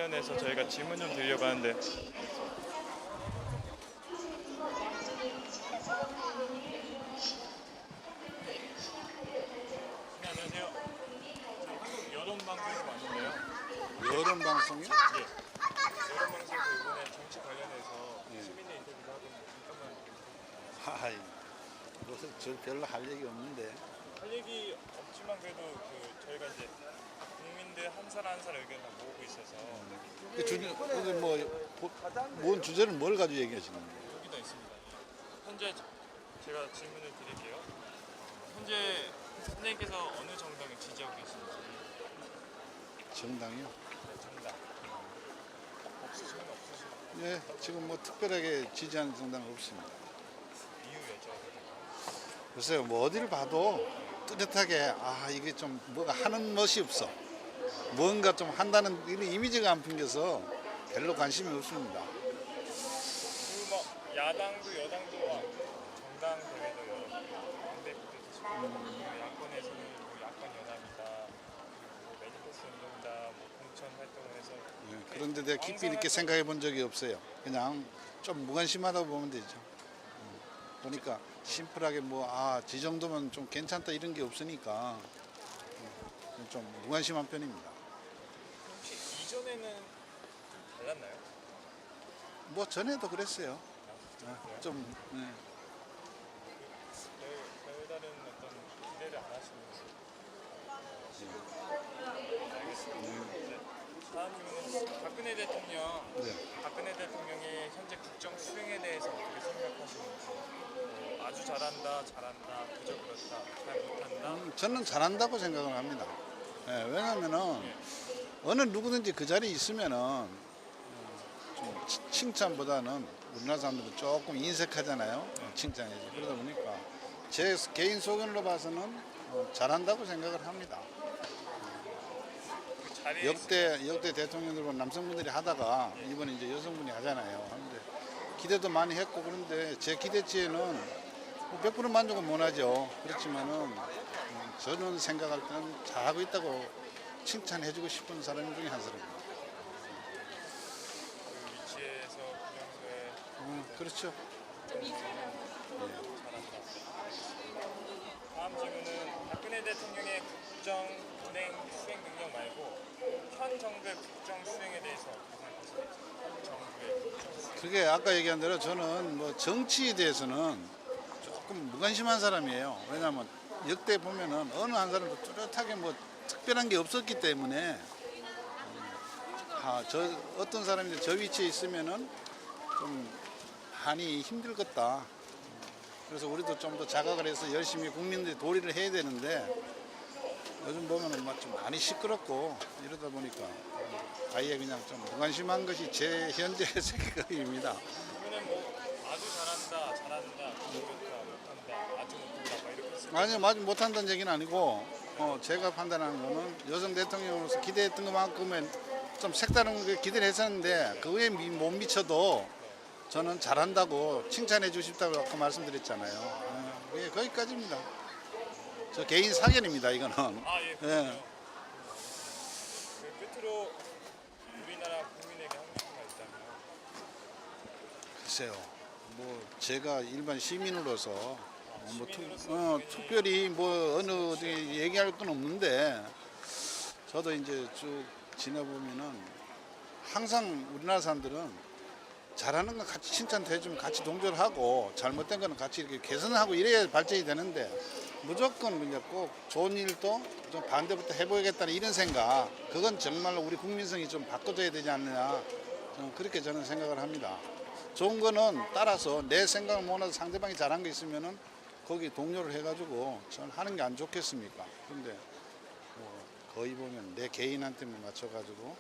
관련해서 저희가 질문 좀 드리려고 하는데 네, 안녕하세요. 한국 여론방송에서 왔는데요. 여론 방송이요? 예. 여론방송에서 이번에 정치 관련해서 예. 시민의 인터뷰를 하고 있는데 잠깐만 하이, 무슨 저 별로 할 얘기 없는데. 할 얘기 없지만 그래도 저희가 이제 국민들 한 사람 한 사람 의견을 다 모으고 있어서 그 주제, 이게 뭔 주제는 뭘 가지고 얘기하시는 거예요? 여기다 있습니다. 현재 제가 질문을 드릴게요. 현재 선생님께서 어느 정당을 지지하고 계신지. 정당이요? 네, 정당. 없으시면 없으시면 예, 지금 뭐 특별하게 지지하는 정당은 없습니다. 이유 여쭤봐도 글쎄요, 뭐 어디를 봐도 뚜렷하게 이게 좀 뭐가 하는 멋이 없어. 뭔가 좀 한다는 이런 이미지가 안 풍겨서 별로 관심이 없습니다. 그뭐 야당도 여당도 정당 대회도 여러 당대표도 계시고 야권에서는 뭐 야권 연합이다, 그리고 뭐 메디커스 운동이다, 뭐 공천 활동을 해서 예, 그런데 내가 깊이 이렇게 생각해 본 적이 없어요. 그냥 좀 무관심하다고 보면 되죠. 보니까 심플하게 지 정도면 좀 괜찮다 이런 게 없으니까 좀 무관심한 편입니다. 혹시 이전에는 좀 달랐나요? 뭐 전에도 그랬어요. 좀 별다른 어떤 기대를 안 하시는지. 알겠습니다. 이제 다음 질문은 박근혜 대통령의 현재 국정 수행에 대해서 어떻게 생각하시는지. 아주 잘한다, 그저 그렇다, 잘 못한다. 저는 잘한다고 생각을 합니다. 예, 왜냐면은 어느 누구든지 그 자리에 있으면은 좀 칭찬보다는 우리나라 사람들은 조금 인색하잖아요. 칭찬이지. 그러다 보니까 제 개인 소견으로 봐서는 잘한다고 생각을 합니다. 역대 대통령들은 남성분들이 하다가 이번에 이제 여성분이 하잖아요. 근데 기대도 많이 했고 그런데 제 기대치에는 100% 만족은 못하죠. 그렇지만은 저는 생각할 때는 잘하고 있다고 칭찬해주고 싶은 사람 중에 한 사람입니다. 그 위치에서 국영수에 그렇죠. 잘한다. 다음 질문은 박근혜 대통령의 국정 운행 수행 능력 말고 현 정부의 국정 수행에 대해서 어떻게 생각하십니까? 현 정부의 국정 수행. 그게 아까 얘기한 대로 저는 뭐 정치에 대해서는 조금 무관심한 사람이에요. 왜냐하면 역대 보면은 어느 한 사람도 뚜렷하게 뭐 특별한 게 없었기 때문에 어떤 사람이 저 위치에 있으면은 좀 많이 힘들겠다. 그래서 우리도 좀 더 자각을 해서 열심히 국민들이 도리를 해야 되는데 요즘 보면은 막 좀 많이 시끄럽고 이러다 보니까 아예 그냥 좀 무관심한 것이 제 현재 생각입니다. 이번엔 뭐 아주 잘한다, 그저 그렇다, 못한다, 아주 못한다, 막 이렇게 쓰고. 아니요, 아직 못한다는 얘기는 아니고 제가 판단하는 거는 여성 대통령으로서 기대했던 것만큼은 좀 색다른 걸 기대를 했었는데 그에 못 미쳐도 저는 잘한다고 칭찬해 주고 싶다고 아까 말씀드렸잖아요. 예, 거기까지입니다. 저 개인 사견입니다, 이거는. 예, 그렇군요. 그 끝으로 우리나라 국민에게 하고 싶은 말 있다면. 글쎄요, 뭐 제가 일반 시민으로서 시민으로서 특별히 뭐 어느 어디 얘기할 건 없는데 저도 이제 쭉 지내보면은 항상 우리나라 사람들은 잘하는 건 같이 칭찬도 해주면 같이 동조를 하고 잘못된 거는 같이 이렇게 개선하고 이래야 발전이 되는데 무조건 그냥 꼭 좋은 일도 좀 반대부터 해보겠다는 이런 생각, 그건 정말로 우리 국민성이 좀 바꿔줘야 되지 않느냐, 그렇게 저는 생각을 합니다. 좋은 거는 따라서 내 생각을 못해서 상대방이 잘한 거 있으면은 거기 동료를 해가지고 저는 하는 게 안 좋겠습니까? 근데 뭐 거의 보면 내 개인한테만 맞춰가지고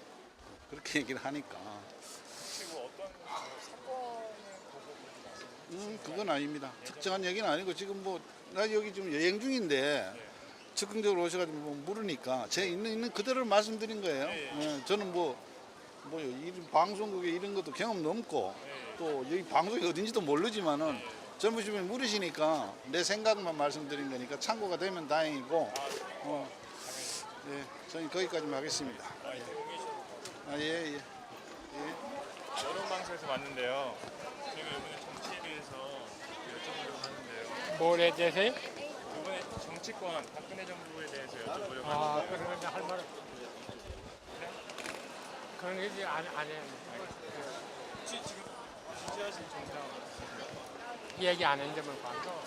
그렇게 얘기를 하니까. 혹시 뭐 어떤 사건을 보고 그건 아닙니다. 특정한 얘기는 아니고 지금 나 여기 지금 여행 중인데 적극적으로 오셔가지고 물으니까 제 있는 그대로 말씀드린 거예요. 저는 이런 방송국에 이런 것도 경험 넘고 또 여기 방송이 어딘지도 모르지만은 젊으신 분이 물으시니까 내 생각만 말씀드린 거니까 참고가 되면 다행이고 저는 거기까지만 하겠습니다. 이렇게 옮기시는 거. 예. 여론 방송에서 봤는데요. 제가 이번에 정치에 대해서 여쭤보려고 하는데요. 뭐에 대해서요? 이번에 정치권 박근혜 정부에 대해서 여쭤보려고 아, 하는데요. 그런 거 할 말은 그런 게 이제 안 해요. 혹시 지금 지지하신 정당 있으세요? 얘기 안 했는데만 봐서.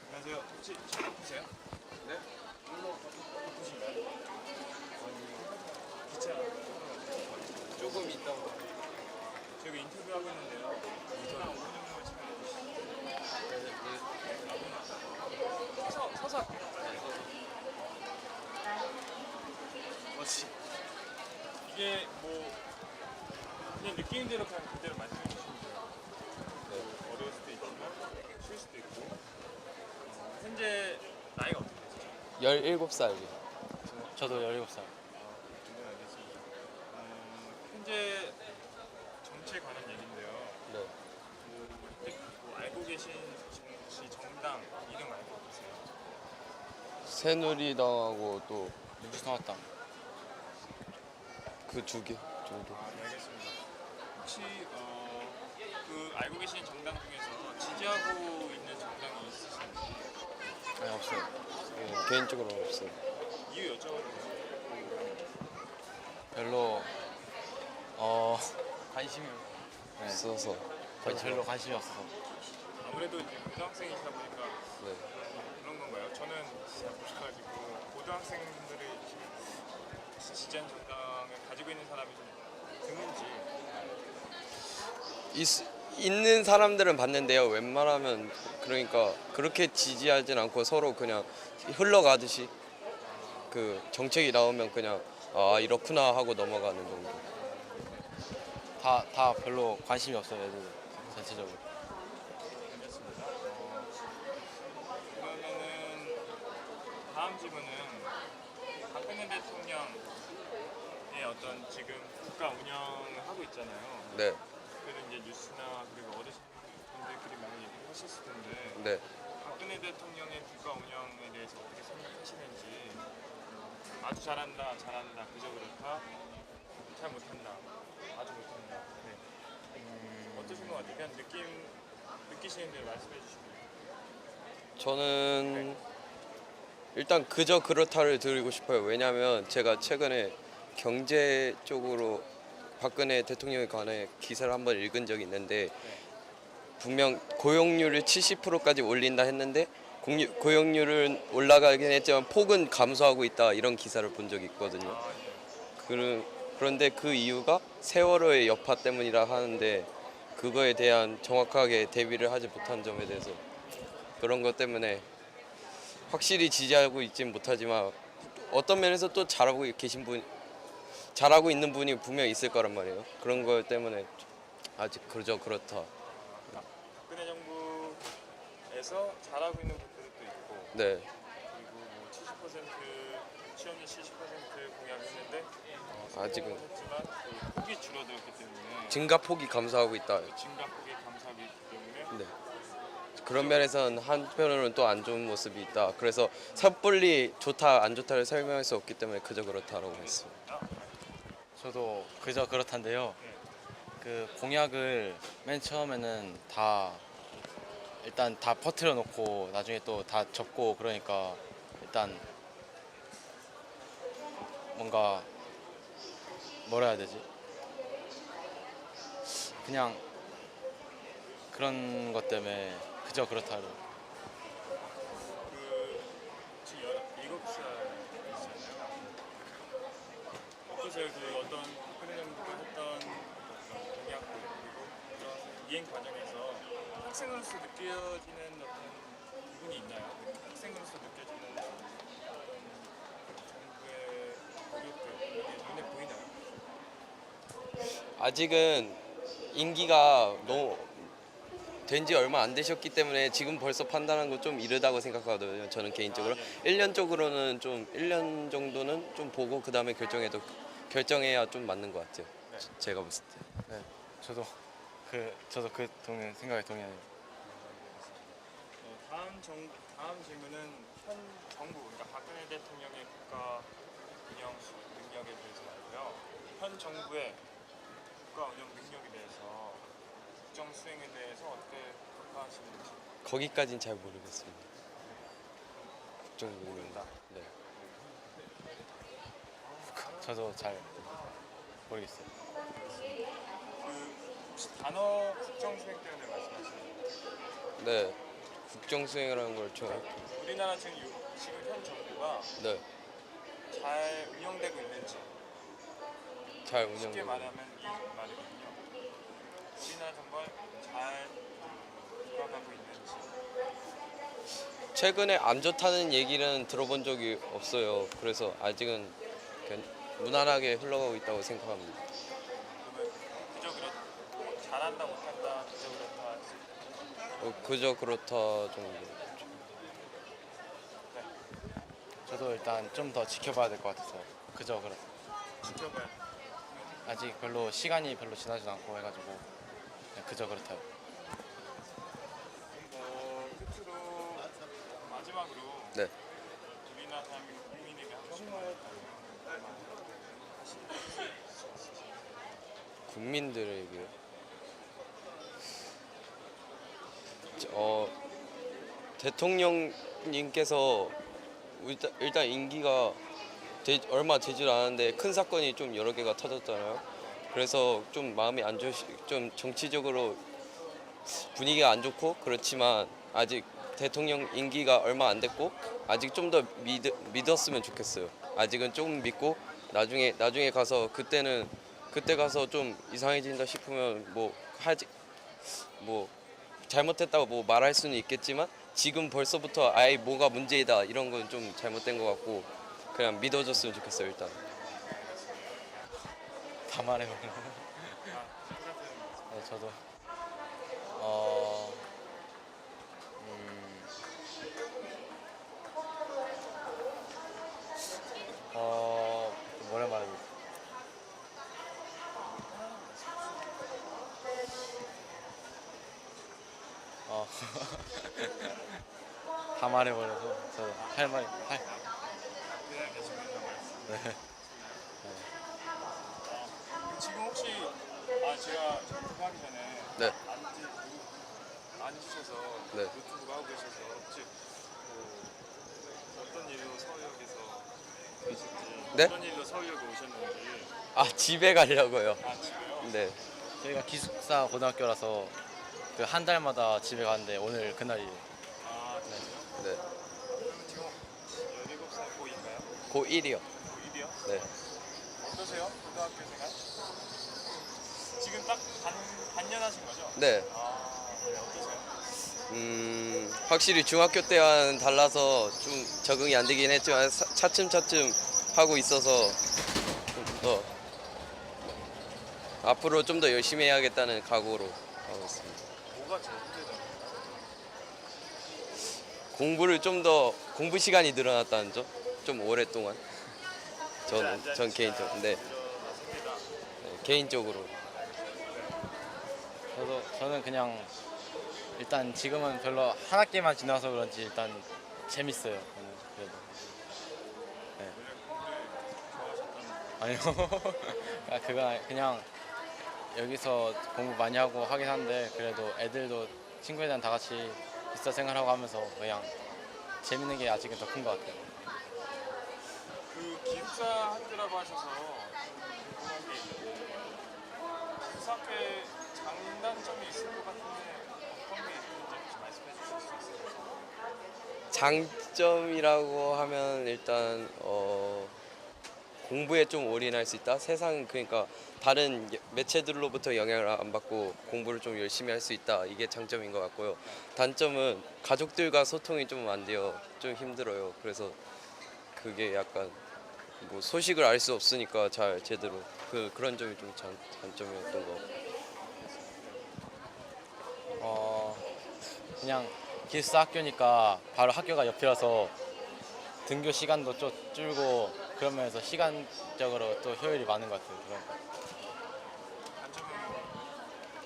안녕하세요. 혹시 바쁘세요? 네? 바쁘신가요? 아니 기차 조금 있다고 저희 인터뷰하고 있는데요. 우선 5분만 시간 주시죠. 서서 뭐지? 이게 뭐 그냥 느끼는 대로 그냥 그대로 말씀해 주시면 돼요. 어려울 수도 있지만 쉬울 수도 있고 현재 나이가 어떻게 되시죠? 17살이요. 저도 17살. 네, 알겠습니다. 현재 정치에 관한 얘기인데요. 네. 뭐 알고 계신 정치 정당 이름 알고 계세요? 새누리당하고 또 민주통합당. 그 두 개 정도. 네, 알겠습니다. 혹시 그 알고 계신 정당 중에서 지지하고 있는 정당이 있으신지 아니 없어요. 네, 개인적으로 없어요. 이유 여쭤봐도 돼요? 별로 관심이 없어서. 별로 관심이 없어서. 아무래도 이제 고등학생이시다 보니까 네. 그런 건가요? 저는 잘 모르가지고 고등학생들이 지금 지지한 정당을 가지고 있는 사람이 좀 드문지 있는 사람들은 봤는데요. 웬만하면 그러니까 그렇게 지지하진 않고 서로 그냥 흘러가듯이 그 정책이 나오면 그냥 아 이렇구나 하고 넘어가는 정도. 다 별로 관심이 없어요, 애들 전체적으로. 알겠습니다. 그러면은 다음 질문은 박근혜 대통령의 어떤 지금 국가 운영을 하고 있잖아요. 네. 그래도 이제 뉴스나 그리고 어르신분들끼리 많이 얘기를 하셨을 텐데 네. 박근혜 대통령의 국가 운영에 대해서 어떻게 생각하시는지 아주 잘한다, 잘한다, 그저 그렇다, 잘 못한다, 아주 못한다. 네. 어떠신 것 같아요? 그냥 느끼시는 대로 말씀해 주시면 저는 일단 그저 그렇다를 드리고 싶어요. 왜냐하면 제가 최근에 경제 쪽으로 박근혜 대통령에 관해 기사를 한번 읽은 적이 있는데 분명 고용률을 70%까지 올린다 했는데 고용률은 올라가긴 했지만 폭은 감소하고 있다 이런 기사를 본 적이 있거든요. 그런데 그 이유가 세월호의 여파 때문이라 하는데 그거에 대한 정확하게 대비를 하지 못한 점에 대해서 그런 것 때문에 확실히 지지하고 있진 못하지만 어떤 면에서 또 잘하고 있는 분이 분명 있을 거란 말이에요. 그런 것 때문에 아직 그저 그렇다. 박근혜 정부에서 잘하고 있는 분들도 있고 네, 그리고 뭐 70% 취업률 70% 공약했는데 아직은 했지만 그 폭이 줄어들었기 때문에 증가폭이 감소하고 있다. 증가폭이 감소하기 때문에 네. 그런 면에서는 한편으로는 또 안 좋은 모습이 있다. 그래서 섣불리 좋다 안 좋다를 설명할 수 없기 때문에 그저 그렇다라고 했습니다. 저도 그저 그렇단데요. 그 공약을 맨 처음에는 다 일단 다 퍼뜨려 놓고 나중에 또 다 접고 그러니까 일단 뭔가 뭐라 해야 되지? 그냥 그런 것 때문에 그저 그렇다를. 그 지금 17살이잖아요. 어떠세요? 그 어떤 박근혜 정부가 했던 어떤 공약들 그리고 그런 이행 과정에서 학생으로서 느껴지는 어떤 부분이 있나요? 학생으로서 느껴지는 어떤 정부의 노력들 이게 눈에 보이나요? 아직은 임기가 너무 된 지 얼마 안 되셨기 때문에 지금 벌써 판단하는 거 좀 이르다고 생각하거든요. 저는 개인적으로 1년 쪽으로는 좀 1년 정도는 좀 보고 그다음에 결정해야 좀 맞는 것 같아요. 네. 제가 봤을 때. 네, 저도 그 생각에 동의해요. 다음 질문은 현 정부, 그러니까 박근혜 대통령의 국가 운영 능력에 대해서 말고요. 현 정부의 국가 운영 능력에 대해서 국정 수행에 대해서 어떻게 평가하시는지. 거기까진 잘 모르겠습니다. 국정 모른다. 네. 저도 잘 모르겠어요. 혹시 단어 국정 수행 때문에 말씀하시는 거예요? 네. 국정 수행이라는 걸 좀. 우리나라 지금 현 정부가 네. 잘 운영되고 있는지, 잘 쉽게 운영되고. 말하면 이 말이거든요. 우리나라 정부가 잘 돌아가고 있는지. 최근에 안 좋다는 얘기는 들어본 적이 없어요. 그래서 아직은 그냥 무난하게 흘러가고 있다고 생각합니다. 그러면 그저 그렇다, 잘한다 못한다, 그저 그렇다 할 수 있다. 그저 그렇다 정도. 저도 일단 좀 더 지켜봐야 될 것 같아서 그저 그렇. 지켜봐야 돼. 아직 시간이 별로 지나지도 않고 해가지고 그냥 그저 그렇다요. 끝으로 마지막으로 네. 우리나라 대한민국 국민에게 하고 싶은 말 국민들에게 대통령님께서 일단 임기가 얼마 되질 않았는데 큰 사건이 좀 여러 개가 터졌잖아요. 그래서 좀 마음이 안 좋으시, 좀 정치적으로 분위기가 안 좋고 그렇지만 아직 대통령 임기가 얼마 안 됐고 아직 좀 더 믿었으면 좋겠어요. 아직은 조금 믿고 나중에 가서 그때 가서 좀 이상해진다 싶으면 뭐 잘못했다고 뭐 말할 수는 있겠지만 지금 벌써부터 아예 뭐가 문제이다 이런 건 좀 잘못된 것 같고 그냥 믿어줬으면 좋겠어요. 일단. 다 말해요. 네, 저도 어, 뭐라 말해야 되지? 어, 다 말해버려서 저 할 말이 그냥 계속 있는 말씀. 네. 지금 혹시 제가 그거 하기 전에 네. 앉으셔서 네. 유튜브가 하고 계셔서 혹시 어떤 일로 서울역에서 계신지, 네? 어떤 일로 서울역에 오셨는지. 집에 가려고요. 집에요? 네. 저희가 기숙사 고등학교라서 그 한 달마다 집에 가는데 오늘 그날이에요. 진짜요? 네. 그럼 지금 17살 고2인가요? 고1이요. 고1이요? 네. 어떠세요? 고등학교 생활? 지금 딱 반년 하신 거죠? 네. 네, 어떠세요? 확실히 중학교 때와는 달라서 좀 적응이 안 되긴 했지만 차츰차츰 하고 있어서 좀 더 앞으로 좀 더 열심히 해야겠다는 각오로 하고 있습니다. 뭐가 제일 힘들죠? 공부 시간이 늘어났다는 점? 좀 오랫동안. 전 개인적으로. 네. 네, 개인적으로. 저는 그냥 일단 지금은 별로 한 학기만 지나서 그런지 일단 재밌어요. 저는 그래도. 네. 아니요. 그건 그냥 여기서 공부 많이 하고 하긴 한데 그래도 애들도 친구들이랑 다 같이 비슷한 생활하고 하면서 그냥 재밌는 게 아직은 더 큰 것 같아요. 그 기숙사 학교라고 하셔서 궁금한 게 있는데 기숙사 학교에 장단점이 있을 것 같은데 어떤 게 있는지 혹시 말씀해 주실 수 있을까요? 장점이라고 하면 일단 공부에 좀 올인할 수 있다. 세상 그러니까 다른 매체들로부터 영향을 안 받고 공부를 좀 열심히 할 수 있다. 이게 장점인 것 같고요. 단점은 가족들과 소통이 좀 안 돼요. 좀 힘들어요. 그래서 그게 약간 뭐 소식을 알 수 없으니까 잘 제대로 그런 점이 좀 단점이었던 것 같아요. 그냥 기숙사 학교니까 바로 학교가 옆이라서 등교 시간도 좀 줄고 그러면서 시간적으로 또 효율이 많은 것 같아요. 그런 거.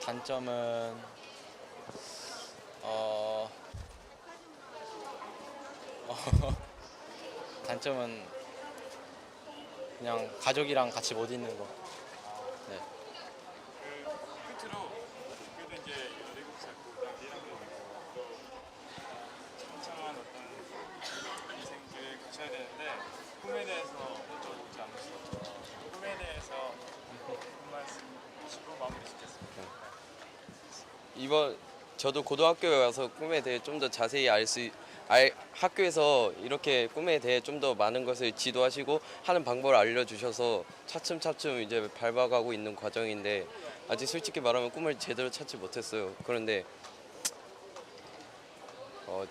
단점은 어, 단점은 그냥 가족이랑 같이 못 있는 거. 네. 그 끝으로 그래도 이제 17살 고등학교 1학년이고 또 창창한 어떤 인생길을 거쳐야 되는데 꿈에 대해서 여쭤보지 않을 수 없죠. 꿈에 대해서 한 말씀 하시고 마무리 짓겠습니다. 이번 저도 고등학교에 와서 꿈에 대해 좀 더 자세히 학교에서 이렇게 꿈에 대해 좀 더 많은 것을 지도하시고 하는 방법을 알려주셔서 차츰차츰 이제 밟아가고 있는 과정인데 아직 솔직히 말하면 꿈을 제대로 찾지 못했어요. 그런데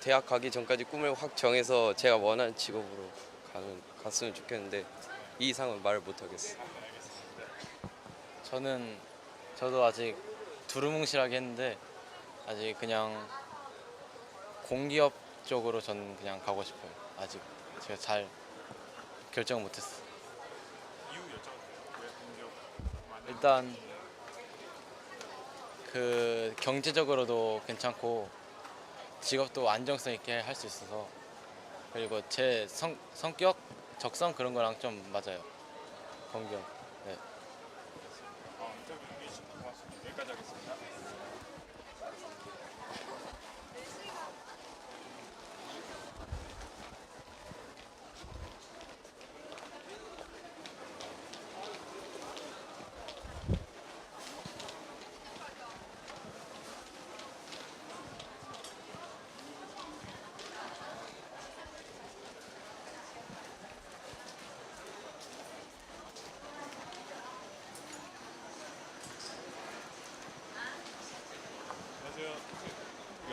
대학 가기 전까지 꿈을 확 정해서 제가 원하는 직업으로 갔으면 좋겠는데 이 이상은 말을 못하겠어요. 저도 아직 두루뭉실하게 했는데 아직 그냥 공기업 쪽으로 저는 그냥 가고 싶어요. 아직 제가 잘 결정 못했어요. 이유 여쭤봐도 왜 공격 많은 일단 그 경제적으로도 괜찮고 직업도 안정성 있게 할 수 있어서 그리고 제 성격, 적성 그런 거랑 좀 맞아요. 공기업. 네. 인터뷰 해주셔서 고맙습니다. 여기까지 하겠습니다. 안녕하세요.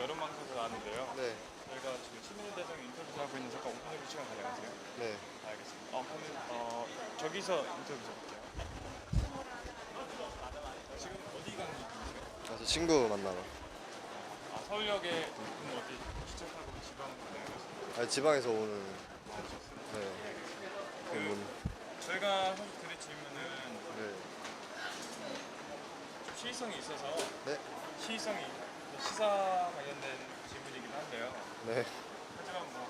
여름 방송에서 나왔는데요. 네, 저희가 지금 시민의 대상 인터뷰 하고 있는 잠깐 5분 정도 시간 가져가세요. 네. 알겠습니다. 그러면 저기서 인터뷰 해볼게요. 지금 어디 가는 중이세요? 저 친구 만나러. 서울역에 그럼 어디 기차타고 지방 가나요? 아니, 지방에서 오는. 오셨어요? 네. 그 저희가 사실 드릴 질문은 네. 좀 시의성이 있어서 네. 시의성이 시사 관련된 질문이긴 한데요. 네. 하지만 뭐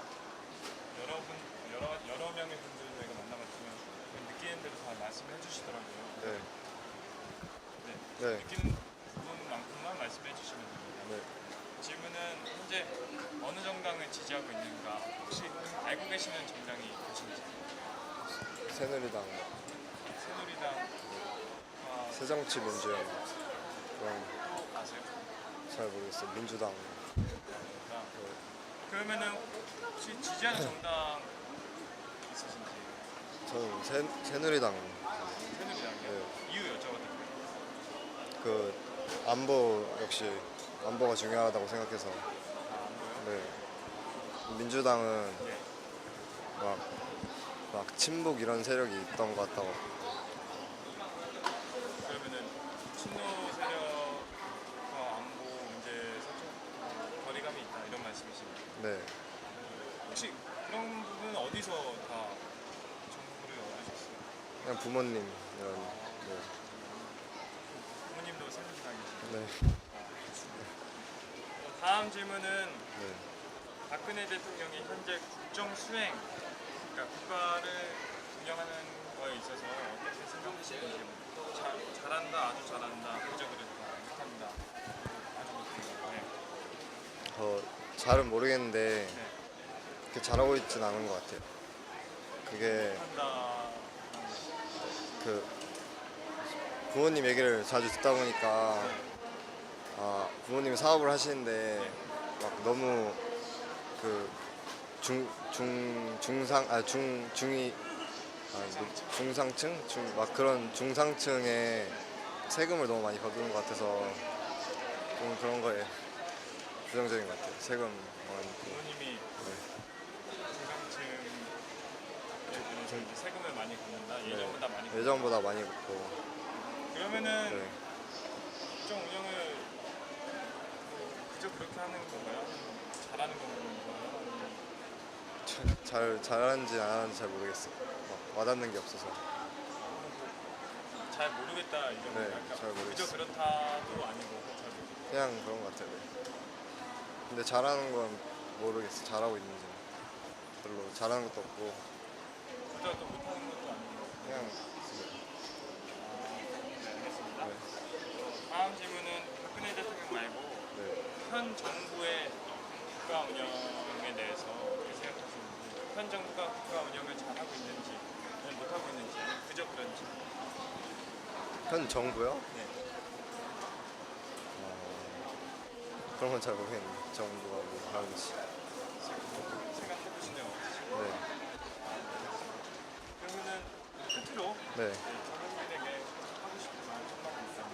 여러 명의 분들 저희가 만나봤지만 느끼는 대로 다 말씀해 주시더라고요. 네. 네. 네. 느끼는 부분만큼만 말씀해 주시면 됩니다. 네. 질문은 현재 어느 정당을 지지하고 있는가 혹시 알고 계시는 정당이 계신지? 새누리당, 새누리당 새정치민주연. 그럼 또 아세요? 잘 모르겠어요. 민주당. 정당. 그러면은 혹시 지지하는 정당 있으신지? 저는 새누리당. 새누리당이요? 네. 이유 여쭤봐도 될까요? 그 안보 역시 안보가 중요하다고 생각해서. 안 보여요? 네. 민주당은 네. 막 친북 이런 세력이 있던 것 같다고. 그러면은 친노 세력과 안보 문제에서 좀 거리감이 있다 이런 말씀이신가요? 네. 혹시 그런 부분은 어디서 다 정보를 얻으셨어요? 그냥 부모님 이런. 네. 부모님도 새누리당이시죠? 네. 다음 질문은 네. 박근혜 대통령이 현재 국정 수행, 그러니까 국가를 운영하는 거에 있어서 어떻게 생각하시는지 잘한다, 아주 잘한다, 그저 그렇다, 못한다, 아주 못한다. 네. 잘은 모르겠는데 네. 그렇게 잘하고 있진 않은 것 같아요. 그게 못한다. 그 부모님 얘기를 자주 듣다 보니까 부모님이 사업을 하시는데 막 너무 그 중상층 막 그런 중상층에 세금을 너무 많이 거두는 것 같아서 좀 그런 거에 부정적인 것 같아요. 세금 많이. 부모님이 중상층에 대해서 이제 세금을 많이 걷는다, 예전보다 많이 걷는다. 예전보다 많이 걷고. 그러면은 네. 국정 운영을 그저 그렇게 하는 건가요? 잘하는 건가요? 잘하는지 안 하는지 잘 모르겠어요. 막 와닿는 게 없어서. 잘 모르겠다 이런 네, 약간 잘 모르겠어요. 그저 그렇다도 아니고 잘 모르겠어요. 그냥 그런 것 같아요. 네. 근데 잘하는 건 모르겠어. 잘하고 있는지 별로 잘하는 것도 없고 그저 또 못하는 것도 아니고. 그냥 네, 알겠습니다. 네. 다음 질문은 박근혜 대통령 말고 네. 현 정부의 국가 운영에 대해서 어떻게 생각하시는지, 현 정부가 국가 운영을 잘하고 있는지, 아니면 못하고 있는지, 아니면 그저 그런지. 현 정부요? 네. 그런 건 잘 모르겠는데 정부가 뭐 하는지. 생각해 보신 적 없으시고. 네. 그러면은 끝으로 네. 국민에게 하고 싶은 말 한마디 있다면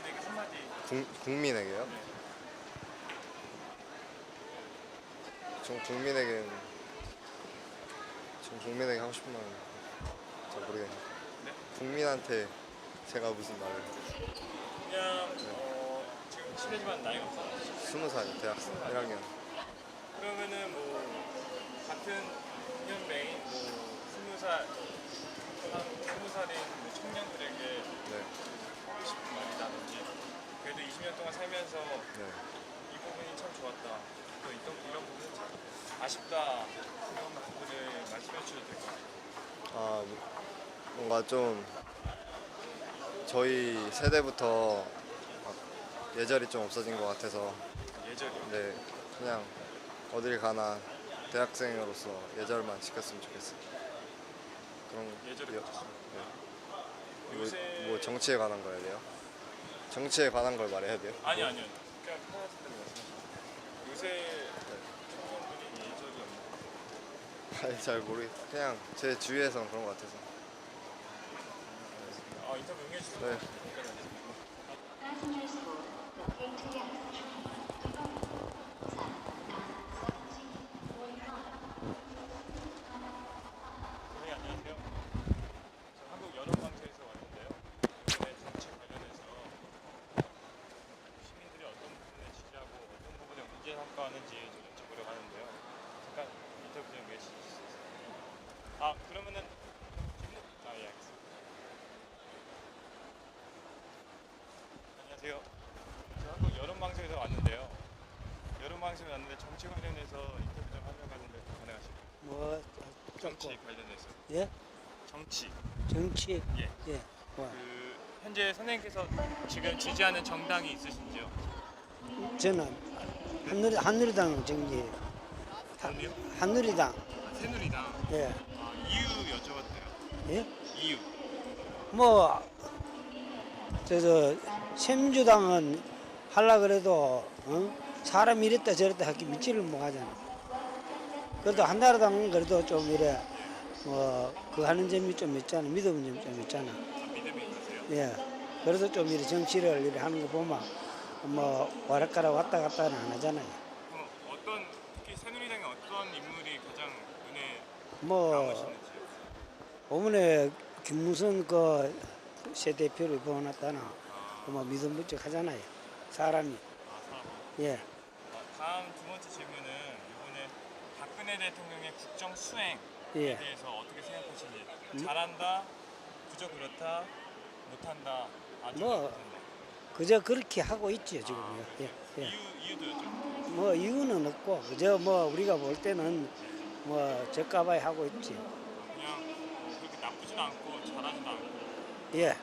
국민에게 한마디. 국민에게요? 네. 전 국민에게 하고 싶은 말은 잘 모르겠네요. 네? 국민한테 제가 무슨 말을 그냥 지금 실례지만 나이가 없어요. 20살 대학생 1학년. 그러면은 뭐 같은 학년배인 뭐 20살인 뭐 청년들에게 네. 하고 싶은 말이라든지 그래도 20년 동안 살면서 네. 이 부분이 참 좋았다. 또 이런 부분은 참 아쉽다. 이런 부분을 말씀해 주셔도 될 것 같아요. 뭔가 좀 저희 세대부터 막 예절이 좀 없어진 것 같아서 예절이요. 네, 그냥 어딜 가나 대학생으로서 예절만 지켰으면 좋겠어요. 그런 예절이 여- 없었어요. 네. 요새 뭐 정치에 관한 거 해야 돼요? 정치에 관한 걸 말해야 돼요? 아니요. 그냥 편하신 대로 말씀하세요. 요새 청년들이 예절이 없는 아니, 잘 모르겠어요. 그냥 제 주위에서는 그런 것 같아서. 인터뷰 응해주셔서 네. 감사합니다. 네, 안녕하세요. 저 한국 여론방송에서 왔는데요. 이번에 정치 관련해서 시민들이 어떤 부분에 지지하고 어떤 부분에 문제 삼가하는지 좀 여쭤보려고 하는데요. 잠깐 인터뷰 좀 해주실 수 있어요? 그러면은 예, 알겠습니다. 안녕하세요. 저 한국 여론방송에서 왔는데요. 여론방송에 왔는데 정치 관련해서 인터뷰 좀 하려고 하는데 가능하실까요? 뭐 정치 관련해서. 예? 정치. 정치 예. 예. 뭐 현재 선생님께서 지금 지지하는 정당이 있으신지요? 저는 한누리당 정지 당이요? 한누리당 새누리당. 예. 이유 여쭤봤대요. 예? 이유. 뭐 새민주당은 하려 그래도 사람 이랬다 저랬다 하기 믿지를 못하잖아. 그래도 한나라당은 그래도 좀 이래 그 하는 점이 좀 있잖아. 믿음은 좀 있잖아. 믿음이 있으세요? 예. 그래도 좀 이래 정치를 이래 하는 거 보면 와락가락 왔다 갔다는 안 하잖아요. 그럼 특히 새누리당의 어떤 인물이 가장 눈에 뭐 남으시는지요? 오문에 김무성 새 대표를 뽑아놨다나 믿음 부쩍하잖아요. 사람이. 사람. 예. 다음 두 번째 질문은 이번에 박근혜 대통령의 국정 수행에 예. 대해서 어떻게 생각하시는지. 잘한다, 그저 그렇다, 못한다, 아주 뭐, 못한다. 그저 그렇게 하고 있죠 지금요. 예. 예. 이유도 여쭤볼게요. 뭐 이유는 없고 그저 우리가 볼 때는 저가봐야 하고 있지. 그냥 그렇게 나쁘지도 않고 잘하지도 않고. 예.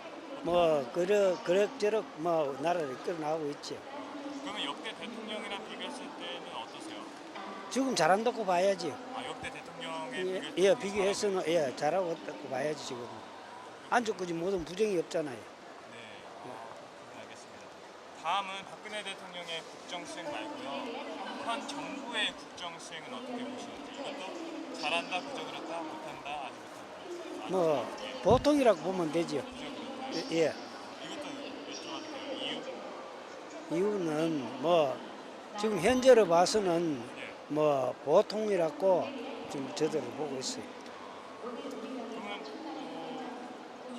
그럭저럭 나라를 이끌어 나가고 있죠. 그러면 역대 대통령이랑 비교했을 때는 어떠세요? 지금 잘한다고 봐야지. 역대 대통령에 예, 비교해서는 예, 잘하고 있다고 봐야지 지금. 안쪽까지 모든 부정이 없잖아요. 네, 그건 알겠습니다. 다음은 박근혜 대통령의 국정 수행 말고요. 현 정부의 국정 수행은 어떻게 보시는지. 이것도 잘한다, 그저 그렇다, 못한다, 아주 못한다. 보통이라고 보면 되죠. 그저 그렇다. 예. 이것도 여쭤봐도 돼요. 이유? 이유는 지금 현재로 봐서는 예. 보통이라고 지금 저들을 보고 있어요. 그러면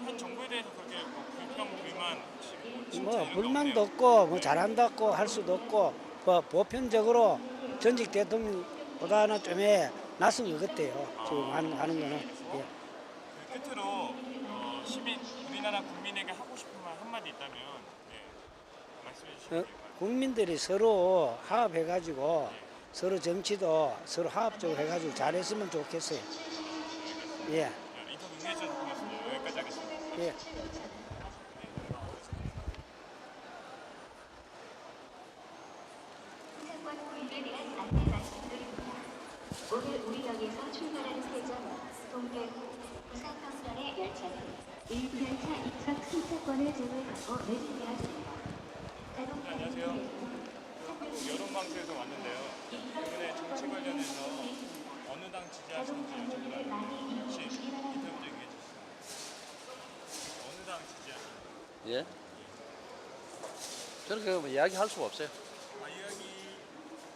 현 정부에 대해서 그렇게 불평, 불만, 혹시 칭찬 이런 게 불만도 없네요. 없고 잘한다고 할 수도 없고 보편적으로 전직 대통령보다는 좀 낯선 것 같아요. 지금 하는 거는. 예. 끝으로 시민, 우리 우리나라 국민에게 하고 싶은 말 한마디 있다면 말씀해 주시면 돼요. 국민들이 서로 화합해가지고 서로 정치도 서로 화합적으로 해가지고 잘했으면 좋겠어요. 예, 인터뷰 응해주셔서 고맙습니다. 여기까지 하겠습니다. 예. 오늘 우리역에서 출발하는 세정, 동대구, 부산평선의 열차는 일부 열차 입석 승차권을 제외하고 매진되었습니다. 안녕하세요. 한국 여론방송에서 왔는데요. 이번에 정치 관련해서 어느 당 지지하시는지 여쭤보려고 혹시 인터뷰 좀 해주시죠. 어느 당 지지하시는지? 예? 저렇게 뭐 이야기할 수가 없어요. 이야기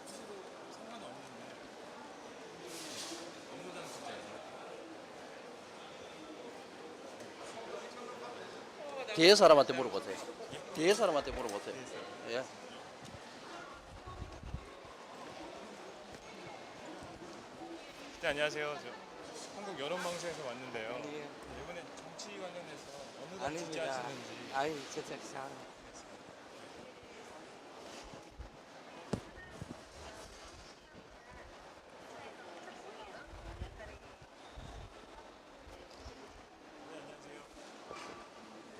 하셔도 상관없는데 어느 당 지지하세요? 뒤에 사람한테 물어보세요. 뒤에 사람한테 물어보세요. 예. 네, 안녕하세요. 저 한국 여론방송에서 왔는데요. 이번에 정치 관련해서 어느 당 지지하시는지 아이, 진짜 잘.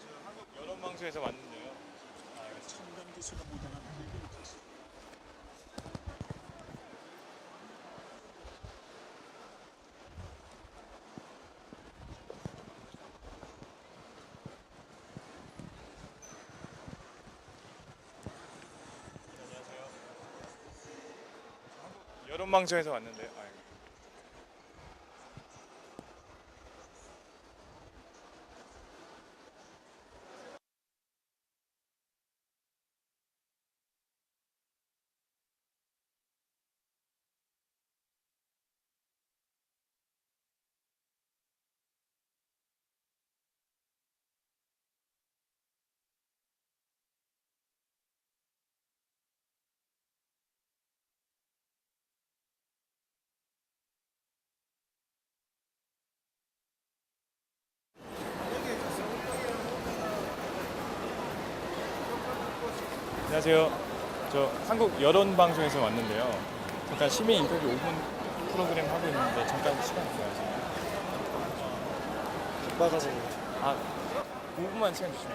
저 한국 여론방송에서 왔는데요. 첨단 기술을 모델한 안녕하세요. 한국 여론방송에서 왔는데요. 안녕하세요. 저 한국 여론방송에서 왔는데요. 잠깐 시민 인터뷰 5분 프로그램 하고 있는데 잠깐 시간 있어요. 바가지고 5분만 시간 주시면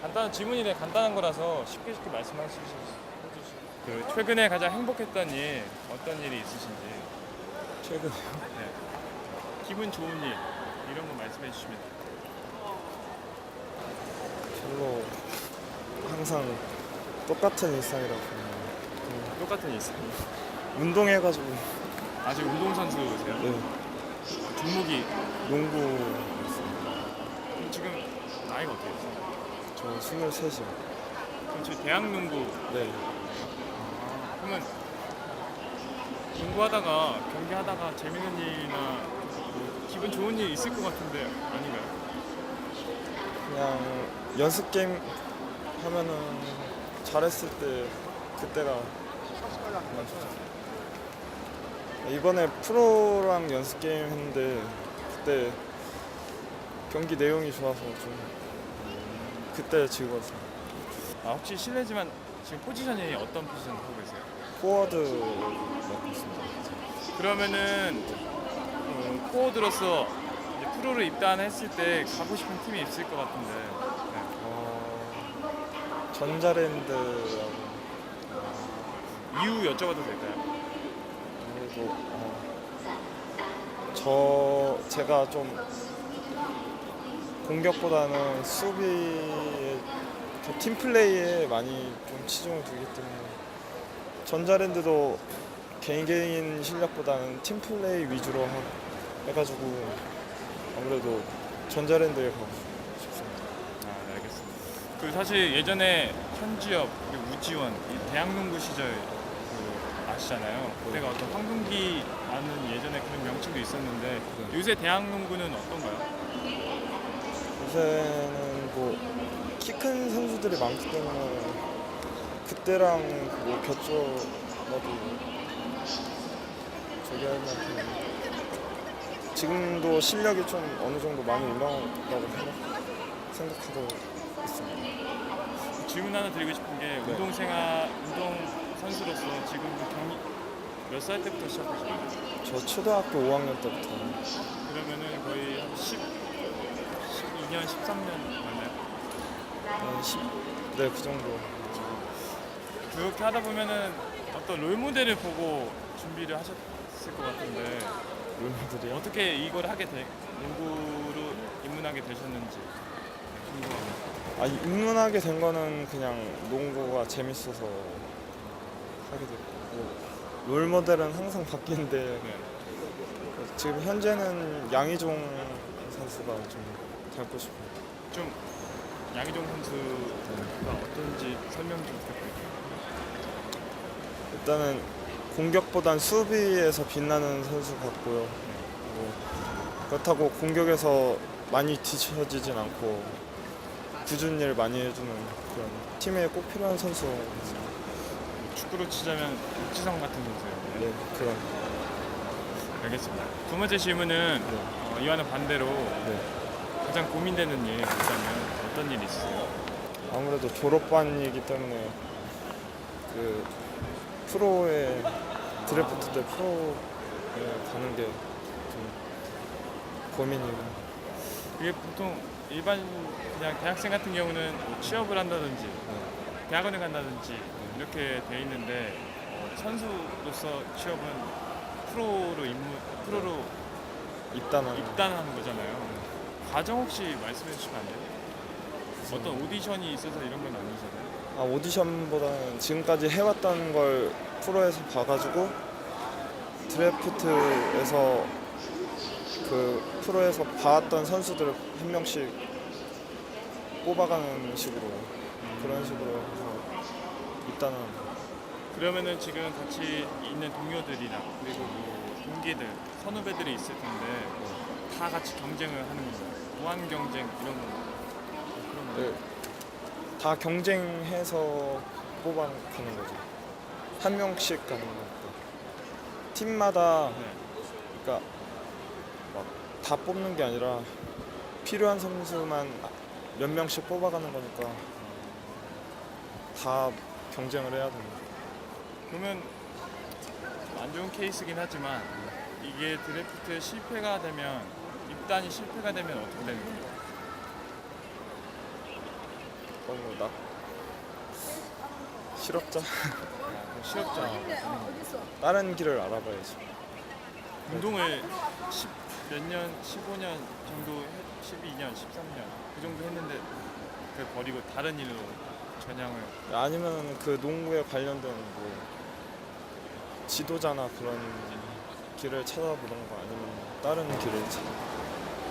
간단한 질문이래 간단한 거라서 쉽게 말씀해 주시죠. 최근에 가장 행복했던 일 어떤 일이 있으신지. 최근 네. 기분 좋은 일 이런 거 말씀해 주시면 돼요. 별로 항상 똑같은 일상이라고 똑같은 일 있어요. 운동해가지고 아직 운동선수세요? 네, 종목이 농구 그럼 지금 나이가 어떻게 되세요? 저 23이요. 그럼 지금 대학농구 네, 그러면 공부하다가 경기하다가 재밌는 일이나 뭐 기분 좋은 일 있을 것 같은데 아닌가요? 그냥 연습 게임 하면은 잘했을 때 그때가 그냥 좋죠. 이번에 프로랑 연습 게임 했는데 그때 경기 내용이 좋아서 좀 그때 즐거웠어요. 혹시 실례지만 지금 포지션이 어떤 포지션 하고 계세요? 포워드 맡고 있습니다. 그러면은 포워드로서 이제 프로를 입단했을 때 가고 싶은 팀이 있을 것 같은데 전자랜드라고 이유 여쭤봐도 될까요? 그리고 제가 좀 공격보다는 수비에 팀 플레이에 많이 좀 치중을 두기 때문에 전자랜드도 개인 실력보다는 팀 플레이 위주로 해가지고 아무래도 전자랜드에 가고 싶습니다. 네, 알겠습니다. 그 사실 예전에 현지엽 그리고 우지원 이 대학농구 시절 아시잖아요. 그때가 어떤 황금기라는 예전에 그런 명칭도 있었는데 요새 대학농구는 어떤가요? 요새는 뭐 키 큰 선수들이 많기 때문에 그때랑 뭐 겹쳐봐도 저기 할 만큼 지금도 실력이 좀 어느 정도 많이 올라온다고 생각하고 있습니다. 질문 하나 드리고 싶은 게 네. 운동 선수로서 지금 몇 살 때부터 시작하셨나요? 저 초등학교 5학년 때부터 그러면은 거의 한 12년, 13년 맞나요? 네, 그 정도. 그렇게 하다 보면은 어떤 롤모델을 보고 준비를 하셨을 것 같은데 롤모델이요? 어떻게 이걸 농구로 입문하게 되셨는지 궁금합니다. 입문하게 된 거는 그냥 농구가 재밌어서 하게 됐고 롤모델은 항상 바뀌는데 네. 지금 현재는 양희종 선수가 좀 닮고 싶어요. 좀 양희종 선수가 어떤지 설명 좀 부탁드릴게요. 일단은 공격보단 수비에서 빛나는 선수 같고요. 그리고 그렇다고 공격에서 많이 뒤처지진 않고 굳은 일 많이 해주는 그런 팀에 꼭 필요한 선수. 축구로 치자면 육지성 같은 선수예요. 네, 그런. 알겠습니다. 두 번째 질문은 이와는 반대로 네. 가장 고민되는 일 있다면 어떤 일이 있으세요? 아무래도 졸업반이기 때문에 그 프로에 드래프트 때 프로에 가는 게 좀 고민이고. 그게 보통 일반 그냥 대학생 같은 경우는 뭐 취업을 한다든지 대학원에 간다든지 이렇게 돼 있는데 선수로서 취업은 프로로 입단하는 거잖아요. 과정 혹시 말씀해 주시면 안 돼요? 어떤 오디션이 있어서 이런 건 아니잖아요. 오디션보다는 지금까지 해왔던 걸 프로에서 봐가지고 드래프트에서 그 프로에서 봐왔던 선수들을 한 명씩 뽑아가는 식으로 그런 식으로 해서 입단하는 거예요. 그러면은 지금 같이 있는 동료들이나 그리고 뭐 동기들, 선후배들이 있을 텐데 다 같이 경쟁을 하는 건가요? 무한 경쟁 이런 거 그런 거. 네, 다 경쟁해서 뽑아가는 거죠. 한 명씩 가는 거니까. 팀마다 네. 그러니까 막 다 뽑는 게 아니라 필요한 선수만 몇 명씩 뽑아가는 거니까 다 경쟁을 해야 됩니다. 그러면 안 좋은 케이스긴 하지만 이게 드래프트에 실패가 되면 입단이 실패가 되면 어떻게 되는 거예요? 나 실업자 실업자 다른 길을 알아봐야지. 운동을 몇 년, 15년 정도, 12년, 13년 그 정도 했는데 그 버리고 다른 일로 전향을. 아니면 그 농구에 관련된 뭐 지도자나 그런 길을 찾아보던가 아니면 다른 길을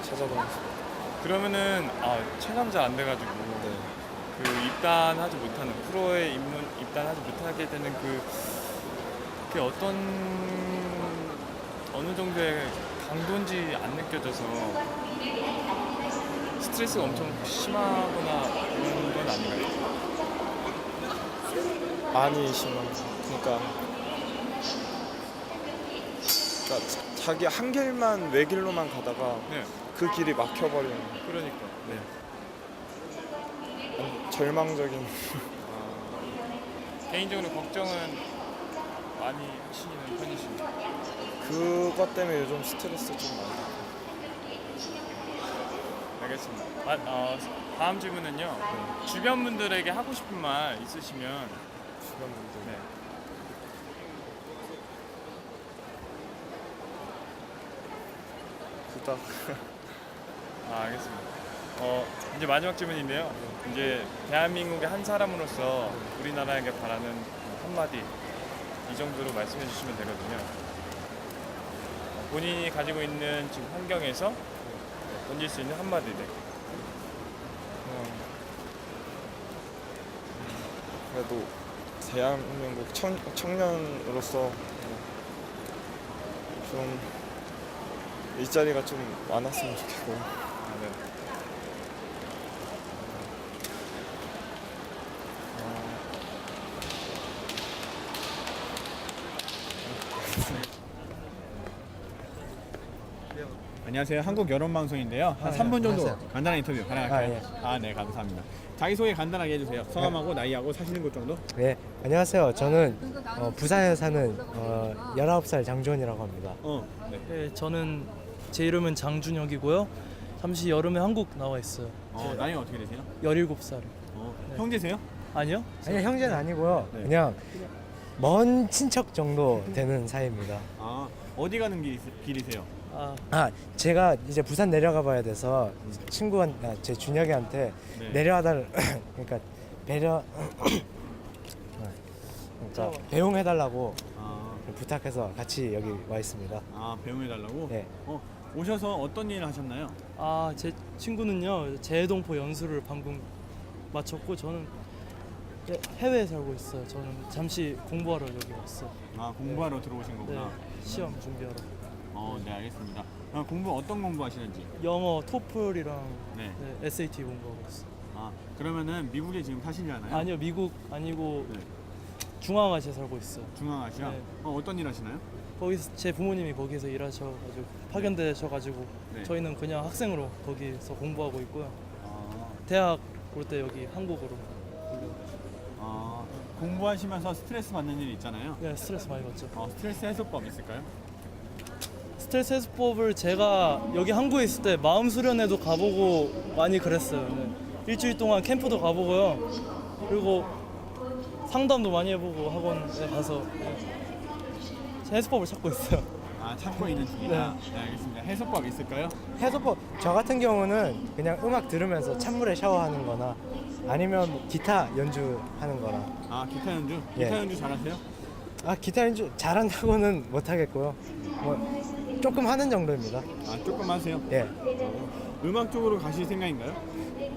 찾아보면서. 그러면은 체감자 안 돼가지고 네. 그 입단하지 못하는 프로에 입단하지 못하게 되는 그게 어느 정도의 강도인지 안 느껴져서 스트레스가 엄청 심하거나 그런 건 아닌가요? 많이 심한. 그러니까 자기 한 길만 외길로만 가다가 네, 그 길이 막혀버리는 그러니까. 네. 절망적인. 개인적으로 걱정은 많이 하시는 편이신가요? 그것 때문에 요즘 스트레스 좀 많이 받고. 알겠습니다. 다음 질문은요. 주변 분들에게 하고 싶은 말 있으시면. 주변 분들. 네. 부탁. 알겠습니다. 이제 마지막 질문인데요. 이제 대한민국의 한 사람으로서 우리나라에게 바라는 한마디 이 정도로 말씀해 주시면 되거든요. 본인이 가지고 있는 지금 환경에서 던질 수 있는 한마디. 네. 그래도 대한민국 청년으로서 좀 일자리가 좀 많았으면 좋겠고. 네. 안녕하세요. 한국 여론 방송인데요. 한 3분 정도 간단한 인터뷰 가능할까요? 네, 감사합니다. 자기소개 간단하게 해주세요. 성함하고 나이하고 사시는 곳 정도? 네, 안녕하세요. 저는 부산에 사는 19살 장주원이라고 합니다. 네. 네, 저는 제 이름은 장준혁이고요. 잠시 여름에 한국 나와 있어요. 나이가 어떻게 되세요? 17살. 형제세요? 아니요? 아니, 형제는 아니고요. 네. 그냥 먼 친척 정도 되는 사이입니다. 어디 가는 길이세요? 제가 이제 부산 내려가 봐야 돼서 제 준혁이한테 네. 내려와달 그러니까 그러니까 배웅해달라고 부탁해서 같이 여기 와 있습니다. 배웅해달라고? 네. 오셔서 어떤 일을 하셨나요? 제 친구는요. 재동포 연수를 방금 마쳤고 저는 해외에 살고 있어요. 저는 잠시 공부하러 여기 왔어요. 공부하러 들어오신 거구나. 네, 시험 준비하러. 네, 알겠습니다. 공부 어떤 공부 하시는지? 영어, 토플이랑 네. SAT 공부하고 있어요. 그러면은 미국에 지금 사시려나요? 아니요, 미국 아니고 네. 중앙아시아 살고 있어요. 중앙아시아? 네. 어떤 일 하시나요? 거기서 제 부모님이 거기서 일하셔가지고 파견되셔가지고 네. 저희는 그냥 학생으로 거기서 공부하고 있고요. 대학 올 때 여기 한국으로. 공부하시면서 스트레스 받는 일 있잖아요. 네, 스트레스 많이 받죠. 스트레스 해소법 있을까요? 스트레스 해소법을 제가 여기 한국에 있을 때 마음 수련회도 가보고 많이 그랬어요. 네. 일주일 동안 캠프도 가보고요. 그리고 상담도 많이 해보고 학원에 가서 제 해소법을 찾고 있어요. 찾고 있는 중이다. 네, 알겠습니다. 해소법 있을까요? 해소법 저 같은 경우는 그냥 음악 들으면서 찬물에 샤워하는 거나 아니면 뭐 기타 연주하는 거나. 기타 연주? 예. 기타 연주 잘하세요? 기타 연주 잘한다고는 못하겠고요. 뭐 조금 하는 정도입니다. 조금 하세요? 예. 음악 쪽으로 가실 생각인가요?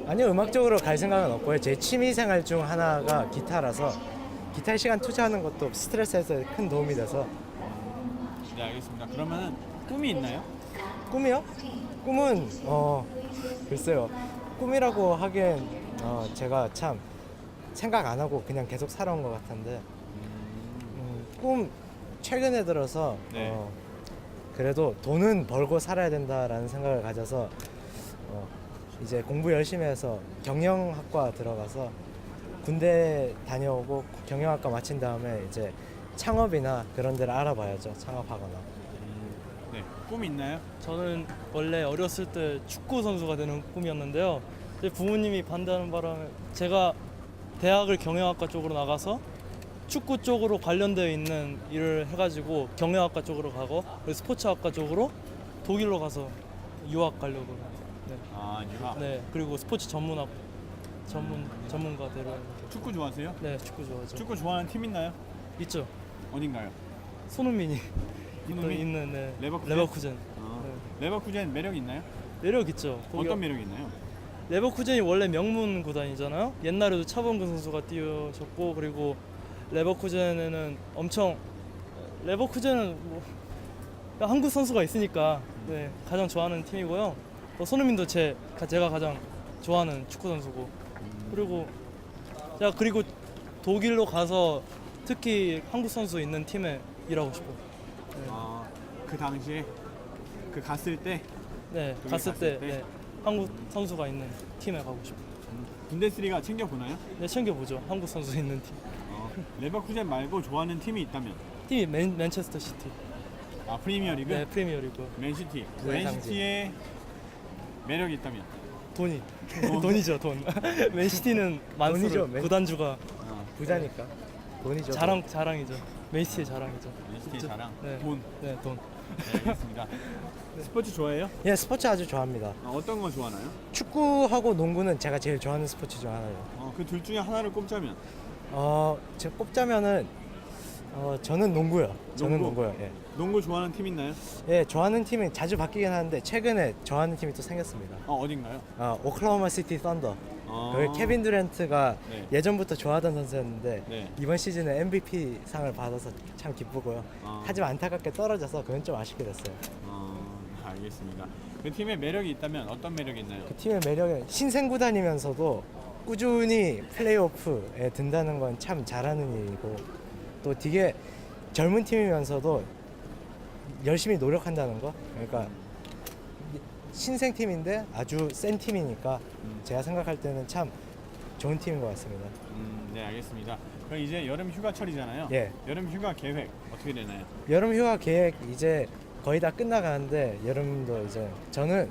아니요, 음악적으로 갈 생각은 없고요. 제 취미 생활 중 하나가 기타라서 기타에 시간 투자하는 것도 스트레스 해소에 큰 도움이 돼서. 네, 알겠습니다. 그러면 꿈이 있나요? 꿈이요? 꿈은 글쎄요. 꿈이라고 하기엔 제가 참 생각 안 하고 그냥 계속 살아온 것 같은데 꿈 최근에 들어서 네. 그래도 돈은 벌고 살아야 된다라는 생각을 가져서 이제 공부 열심히 해서 경영학과 들어가서 군대 다녀오고 경영학과 마친 다음에 이제 창업이나 그런 데를 알아봐야죠. 창업하거나. 네. 꿈 있나요? 저는 원래 어렸을 때 축구 선수가 되는 꿈이었는데요. 제 부모님이 반대하는 바람에 제가 대학을 경영학과 쪽으로 나가서 축구 쪽으로 관련되어 있는 일을 해가지고 경영학과 쪽으로 가고 그리고 스포츠학과 쪽으로 독일로 가서 유학 가려고. 네. 유학. 네. 그리고 스포츠 전문가 되려. 축구 좋아하세요? 네, 축구 좋아하죠. 축구 좋아하는 팀 있나요? 있죠. 어딘가요? 손흥민이 손흥민? 있는 네. 레버쿠젠? 레버쿠젠. 레버쿠젠 매력 있나요? 매력 있죠. 어떤 매력이 있나요? 레버쿠젠이 원래 명문 구단이잖아요. 옛날에도 차범근 선수가 뛰어졌고 그리고 레버쿠젠은 뭐 한국 선수가 있으니까 네, 가장 좋아하는 팀이고요. 또 손흥민도 제가 가장 좋아하는 축구 선수고 그리고 그리고 독일로 가서 특히 한국 선수 있는 팀에 일하고 싶어요. 네. 그 당시에 갔을 때? 네, 갔을 때 네, 한국 선수가 있는 팀에 가고 싶어요. 분데스리가 챙겨보나요? 네, 챙겨보죠. 한국 선수 있는 팀. 레버쿠젠 말고 좋아하는 팀이 있다면? 팀이 맨체스터 시티. 프리미어리그? 네, 프리미어리그. 맨시티. 네, 맨시티에 매력이 있다면? 돈이죠, 돈. 맨시티는 만수르 구단주가 부자니까 돈이죠. 자랑이죠. 맨시티의 자랑이죠. 맨시티의 자랑? 네. 돈? 네, 돈. 네, 알겠습니다. 스포츠 좋아해요? 예, 스포츠 아주 좋아합니다. 어떤 거 좋아하나요? 축구하고 농구는 제가 제일 좋아하는 스포츠 중 하나예요. 그 둘 중에 하나를 꼽자면? 제가 꼽자면은 저는 농구요. 저는 농구요. 예. 농구 좋아하는 팀 있나요? 예, 좋아하는 팀이 자주 바뀌긴 하는데 최근에 좋아하는 팀이 또 생겼습니다. 어딘가요? 오클라호마 시티 썬더. 거기 케빈 듀란트가 네. 예전부터 좋아하던 선수였는데 네. 이번 시즌에 MVP 상을 받아서 참 기쁘고요. 하지만 안타깝게 떨어져서 그건 좀 아쉽게 됐어요. 알겠습니다. 그 팀의 매력이 있다면 어떤 매력이 있나요? 그 팀의 매력은 신생 구단이면서도 꾸준히 플레이오프에 든다는 건 참 잘하는 일이고 또 되게 젊은 팀이면서도 열심히 노력한다는 거. 그러니까 신생 팀인데 아주 센 팀이니까 제가 생각할 때는 참 좋은 팀인 것 같습니다. 네, 알겠습니다. 그럼 이제 여름 휴가철이잖아요. 예. 여름 휴가 계획 어떻게 되나요? 여름 휴가 계획 이제 거의 다 끝나가는데 여름도 이제 저는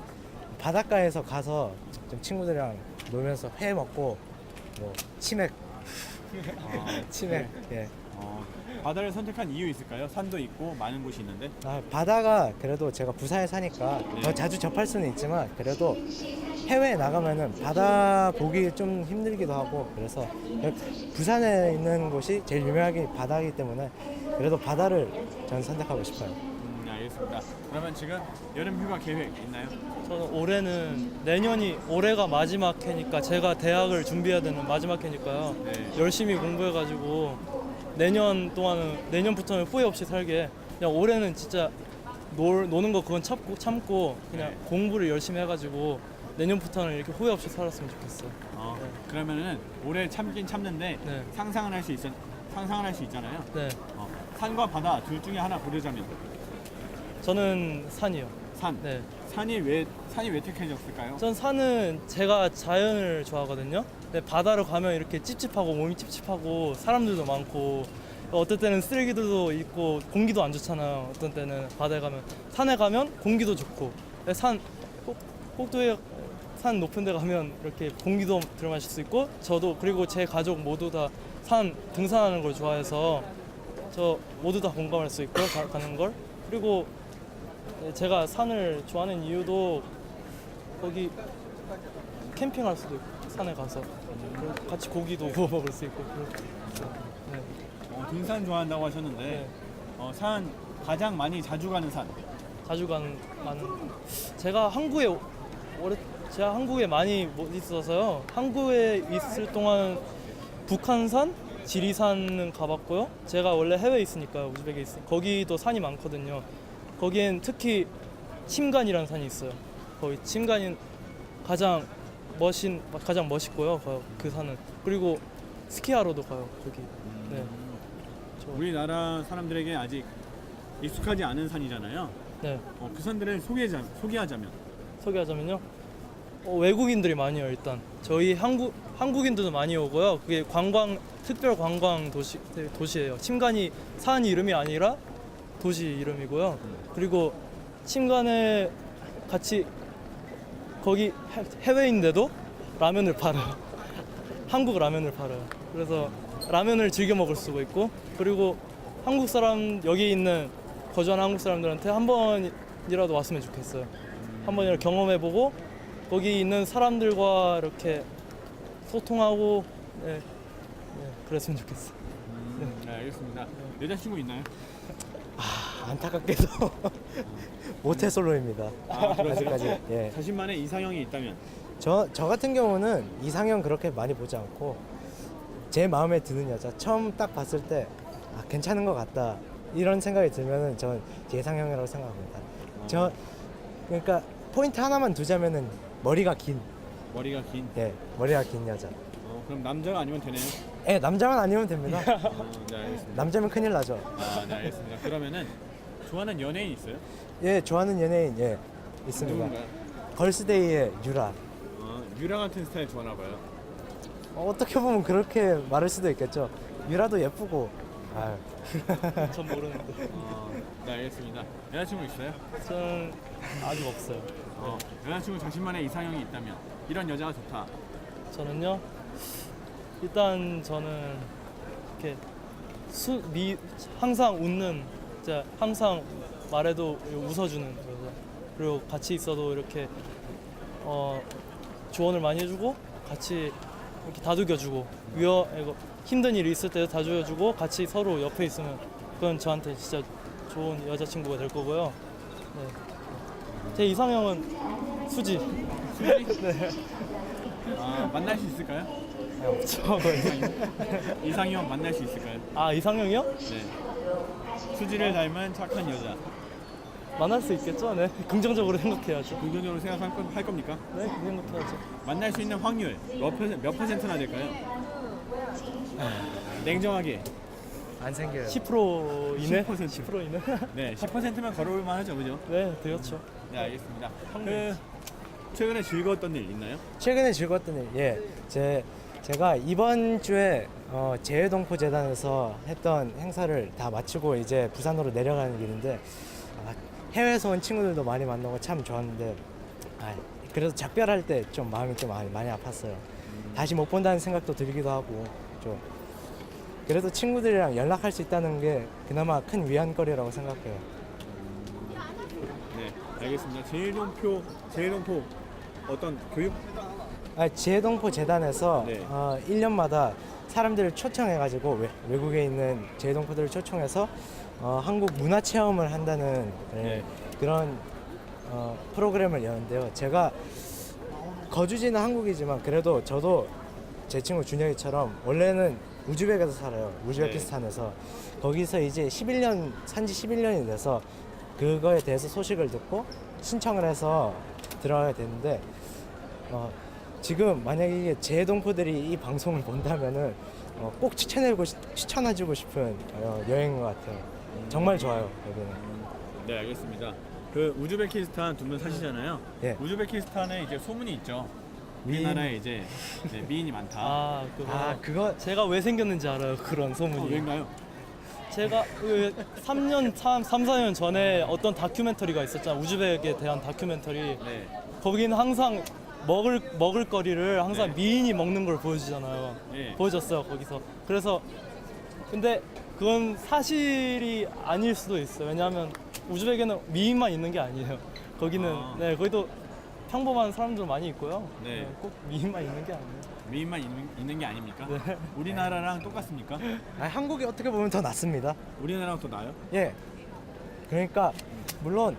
바닷가에서 가서 좀 친구들이랑 놀면서 회 먹고 뭐 치맥 치맥 예. 바다를 선택한 이유 있을까요? 산도 있고 많은 곳이 있는데. 바다가 그래도 제가 부산에 사니까 더 자주 접할 수는 있지만 그래도 해외에 나가면은 바다 보기 좀 힘들기도 하고 그래서 부산에 있는 곳이 제일 유명하게 바다이기 때문에 그래도 바다를 저는 선택하고 싶어요. 알겠습니다. 그러면 지금 여름 휴가 계획 있나요? 저는 올해는 올해가 마지막 해니까 제가 대학을 준비해야 되는 마지막 해니까요. 네. 열심히 공부해가지고 내년부터는 후회 없이 살게. 그냥 올해는 진짜 노는 거 그건 참고 그냥 네. 공부를 열심히 해가지고 내년부터는 이렇게 후회 없이 살았으면 좋겠어요. 네. 그러면은 올해 참긴 참는데 네. 상상을 할 수 있잖아요. 네. 산과 바다 둘 중에 하나 고르자면 저는 산이요. 산. 네. 산이 왜 택해졌을까요? 전 산은 제가 자연을 좋아하거든요. 근데 바다로 가면 이렇게 찝찝하고 몸이 찝찝하고 사람들도 많고 어떨 때는 쓰레기들도 있고 공기도 안 좋잖아요. 어떤 때는 바다에 가면 산에 가면 공기도 좋고 꼭두에 산 높은 데 가면 이렇게 공기도 들어마실 수 있고 저도 그리고 제 가족 모두 다 산 등산하는 걸 좋아해서 저 모두 다 공감할 수 있고 가는 걸 그리고 제가 산을 좋아하는 이유도 거기 캠핑할 수도 있고 산에 가서 같이 고기도 구워 먹을 수 있고 네. 등산 좋아한다고 하셨는데 네. 산 가장 많이 자주 가는 산. 자주 가는 제가 한국에 많이 못 있어서요. 한국에 있을 동안 북한산, 지리산은 가봤고요. 제가 원래 해외에 있으니까 우즈벡에 있으니까 거기도 산이 많거든요. 거기엔 특히 침간이라는 산이 있어요. 거기 침간이 가장 멋있고요. 그 산은 그리고 스키하러도 가요. 거기. 네. 우리나라 사람들에게 아직 익숙하지 않은 산이잖아요. 네. 그 산들을 소개하자면요. 외국인들이 많이 와요. 일단 저희 한국인들도 많이 오고요. 그게 특별 관광 도시예요. 침간이 산 이름이 아니라 도시 이름이고요. 그리고 침간에 같이 거기 해외인데도 라면을 팔아요. 한국 라면을 팔아요. 그래서 라면을 즐겨 먹을 수가 있고 그리고 여기 있는 거주하는 한국 사람들한테 한 번이라도 왔으면 좋겠어요. 한 번이라도 경험해보고 거기 있는 사람들과 이렇게 소통하고 그랬으면 좋겠어요. 네, 알겠습니다. 여자친구 있나요? 안타깝게도 모태솔로입니다. 아직까지. 예. 자신만의 이상형이 있다면? 저 같은 경우는 이상형 그렇게 많이 보지 않고 제 마음에 드는 여자 처음 딱 봤을 때 괜찮은 것 같다 이런 생각이 들면은 전 제 이상형이라고 생각합니다. 그러니까 포인트 하나만 두자면은 머리가 긴. 예, 머리가 긴 여자. 그럼 남자가 아니면 되네요? 예, 남자만 아니면 됩니다. 네, 알겠습니다. 남자면 큰일 나죠. 네, 알겠습니다. 그러면은 좋아하는 연예인 있어요? 예, 좋아하는 연예인 있습니다. 누군가요? 걸스데이의 유라. 유라 같은 스타일 좋아하나 봐요. 어떻게 보면 그렇게 말할 수도 있겠죠. 유라도 예쁘고. 전 모르는데. 네, 알겠습니다. 여자친구 있어요? 저는 아직 없어요. 여자친구 자신만의 이상형이 있다면 이런 여자가 좋다. 저는요. 일단 저는 이렇게 항상 웃는, 진짜 항상 말해도 웃어주는 여자. 그리고 같이 있어도 이렇게 조언을 많이 해주고 같이 이렇게 다독여주고 힘든 일이 있을 때도 다독여주고 같이 서로 옆에 있으면 그건 저한테 진짜 좋은 여자친구가 될 거고요. 네. 제 이상형은 수지. 네. 만날 수 있을까요? 없죠. 이상형 만날 수 있을까요? 이상형이요? 네. 수지를 닮은 착한 여자. 만날 수 있겠죠? 네. 긍정적으로 생각해야죠. 긍정적으로 생각할 겁니까? 네, 생각해야죠. 만날 수 있는 확률 몇 퍼센트나 될까요? 냉정하게. 안 생겨요. 10% 이내? 10% 10% 이내? 네, 10%면 걸어올 만하죠, 그죠? 네, 되었죠. 네, 알겠습니다. 최근에 즐거웠던 일 있나요? 최근에 즐거웠던 일, 예, 제가 이번 주에 재해동포 재단에서 했던 행사를 다 마치고 이제 부산으로 내려가는 길인데 해외에서 온 친구들도 많이 만나고 참 좋았는데 그래도 작별할 때 좀 마음이 좀 많이 아팠어요. 다시 못 본다는 생각도 들기도 하고 좀 그래도 친구들이랑 연락할 수 있다는 게 그나마 큰 위안거리라고 생각해요. 네, 알겠습니다. 재해동포 어떤 교육? 재해동포 재단에서 네. 1년마다 사람들을 초청해가지고 외국에 있는 재해동포들을 초청해서 한국 문화 체험을 한다는 네. 그런 프로그램을 여는데요. 제가 거주지는 한국이지만 그래도 저도 제 친구 준혁이처럼 원래는 우즈벡에서 살아요. 우즈베키스탄에서. 거기서 이제 산지 11년이 돼서 그거에 대해서 소식을 듣고 신청을 해서 들어가게 됐는데 지금 만약에 이게 재해동포들이 이 방송을 본다면은 꼭 추천해주고 싶은 여행인 것 같아요. 정말 좋아요, 여기는. 네, 알겠습니다. 그 우즈베키스탄 두 분 사시잖아요. 예. 우즈베키스탄에 이제 소문이 있죠. 우리나라에 이제 미인이 많다. 그거 제가 왜 생겼는지 알아요. 그런 소문이. 왜인가요? 제가 4년 전에 어떤 다큐멘터리가 있었잖아요. 우즈벡에 대한 다큐멘터리. 네. 거기는 항상 먹을 거리를 항상 네. 미인이 먹는 걸 보여주잖아요. 네. 보여줬어요, 거기서. 그래서 근데 그건 사실이 아닐 수도 있어요. 왜냐하면 우즈벡에는 미인만 있는 게 아니에요. 거기는 네, 거기도 평범한 사람들 많이 있고요. 네. 네, 꼭 미인만 있는 게 아니에요. 미인만 있는 게 아닙니까? 네. 우리나라랑 똑같습니까? 한국이 어떻게 보면 더 낫습니다. 우리나라랑 더 나아요? 예. 그러니까 물론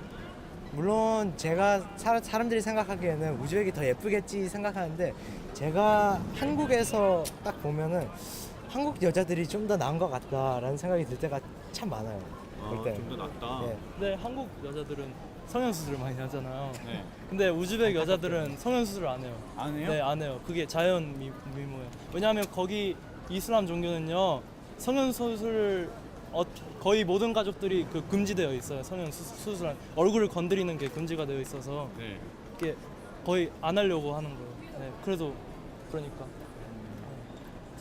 제가 사람들이 생각하기에는 우즈벡이 더 예쁘겠지 생각하는데 제가 한국에서 딱 보면은 한국 여자들이 좀 더 나은 것 같다라는 생각이 들 때가 참 많아요. 볼 때는. 좀 더 낫다. 예. 근데 한국 여자들은 성형수술 많이 하잖아요. 네. 근데 우즈벡 여자들은 성형수술 안 해요. 안 해요? 네, 안 해요. 그게 자연 미모예요. 왜냐하면 거기 이슬람 종교는요, 성형수술 거의 모든 가족들이 금지되어 있어요. 성형수술한 얼굴을 건드리는 게 금지가 되어 있어서 네. 이게 거의 안 하려고 하는 거예요. 네, 그래도 그러니까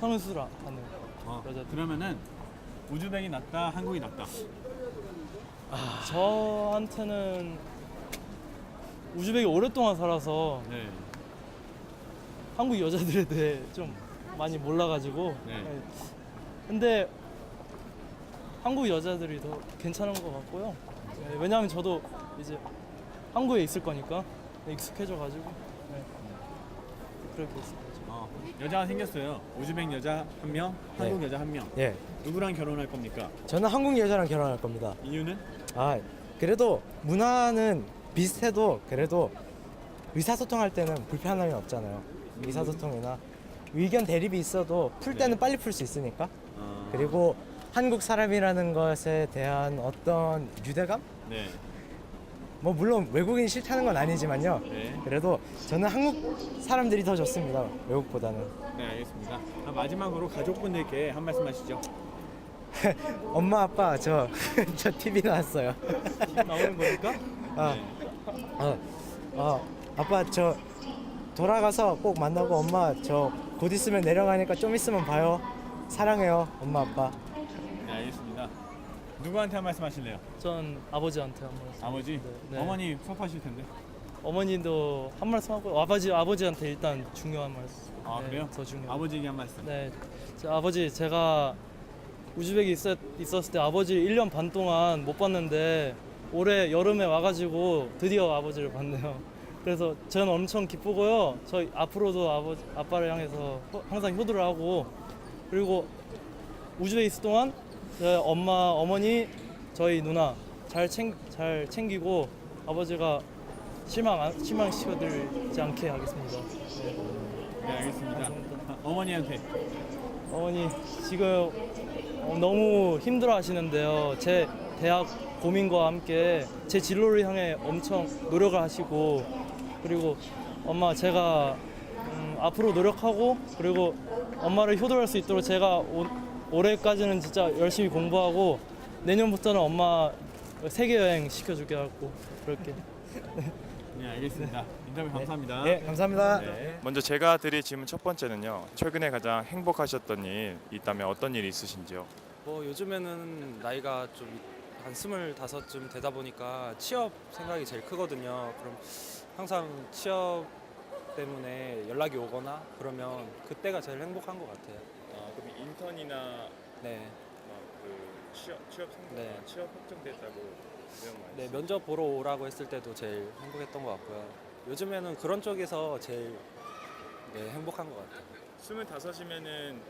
성형수술 안 해요. 여자들. 그러면은 우즈벡이 낫다, 한국이 낫다. 저한테는 우즈벡에 오랫동안 살아서 네. 한국 여자들에 대해 좀 많이 몰라가지고 네. 네. 근데 한국 여자들이 더 괜찮은 것 같고요. 네, 왜냐하면 저도 이제 한국에 있을 거니까 익숙해져가지고 네. 그렇게 있어요. 여자가 생겼어요. 우즈벡 여자 한 명, 한국 여자 한 명. 예. 누구랑 결혼할 겁니까? 저는 한국 여자랑 결혼할 겁니다. 이유는? 그래도 문화는 비슷해도 그래도 의사소통할 때는 불편함이 없잖아요. 의사소통이나 의견 대립이 있어도 풀 때는 네. 빨리 풀 수 있으니까. 그리고 한국 사람이라는 것에 대한 어떤 유대감? 네. 뭐 물론 외국인이 싫다는 건 아니지만요. 네. 그래도 저는 한국 사람들이 더 좋습니다. 외국보다는. 네, 알겠습니다. 마지막으로 가족분들께 한 말씀 하시죠. 엄마 아빠 저 TV 나왔어요. 나오는 거니까? 아빠 저 돌아가서 꼭 만나고 엄마 저 곧 있으면 내려가니까 좀 있으면 봐요. 사랑해요 엄마 아빠. 네, 알겠습니다. 누구한테 한 말씀 하실래요? 전 아버지한테 한 말씀. 아버지? 네. 어머니 수업하실 텐데. 어머니도 한 말씀 하고 아버지한테 일단 중요한 말씀. 네, 그래요? 더 중요. 아버지에게 한 말씀. 네, 아버지 제가 우즈벡에 있었을 때 아버지 1년 반 동안 못 봤는데 올해 여름에 와가지고 드디어 아버지를 봤네요. 그래서 저는 엄청 기쁘고요. 저희 앞으로도 아빠를 향해서 항상 효도를 하고 그리고 우즈벡에 있을 동안 저희 어머니, 저희 누나 잘 챙기고 아버지가 실망시켜드리지 않게 하겠습니다. 네, 알겠습니다. 어머니한테. 어머니 지금 너무 힘들어 하시는데요. 제 대학 고민과 함께 제 진로를 향해 엄청 노력을 하시고 그리고 엄마 제가 앞으로 노력하고 그리고 엄마를 효도할 수 있도록 제가 올해까지는 진짜 열심히 공부하고 내년부터는 엄마 세계 여행 시켜주게 하고 그렇게 네, 알겠습니다. 인터뷰 감사합니다. 네, 감사합니다. 네. 먼저 제가 드릴 질문 첫 번째는요. 최근에 가장 행복하셨던 일 있다면 어떤 일이 있으신지요? 뭐 요즘에는 나이가 좀 한 25쯤 되다 보니까 취업 생각이 제일 크거든요. 그럼 항상 취업 때문에 연락이 오거나 그러면 그때가 제일 행복한 것 같아요. 그럼 인턴이나 네, 그 취업 성공, 네. 취업 확정됐다고 내용 많이 네 면접 보러 오라고 했을 때도 제일 행복했던 것 같고요. 요즘에는 그런 쪽에서 제일 네, 행복한 것 같아요. 25이면은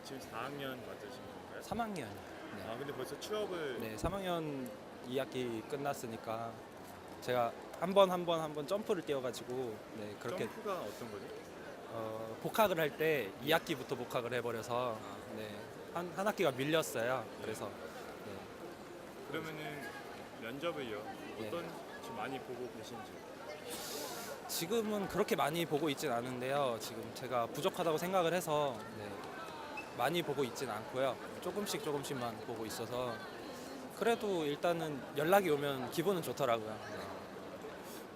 지금 4학년 맞으신 건가요? 3학년. 네. 근데 벌써 취업을 네, 3학년 2학기 끝났으니까 제가 한 번 점프를 뛰어가지고 네 그렇게 점프가 어떤 거죠? 복학을 할 때 2학기부터 복학을 해버려서 네, 한 학기가 밀렸어요. 그래서 네. 그러면은 면접을요 네. 어떤 지금 많이 보고 계신지? 지금은 그렇게 많이 보고 있진 않은데요. 지금 제가 부족하다고 생각을 해서 네, 많이 보고 있진 않고요. 조금씩만 보고 있어서 그래도 일단은 연락이 오면 기분은 좋더라고요. 네.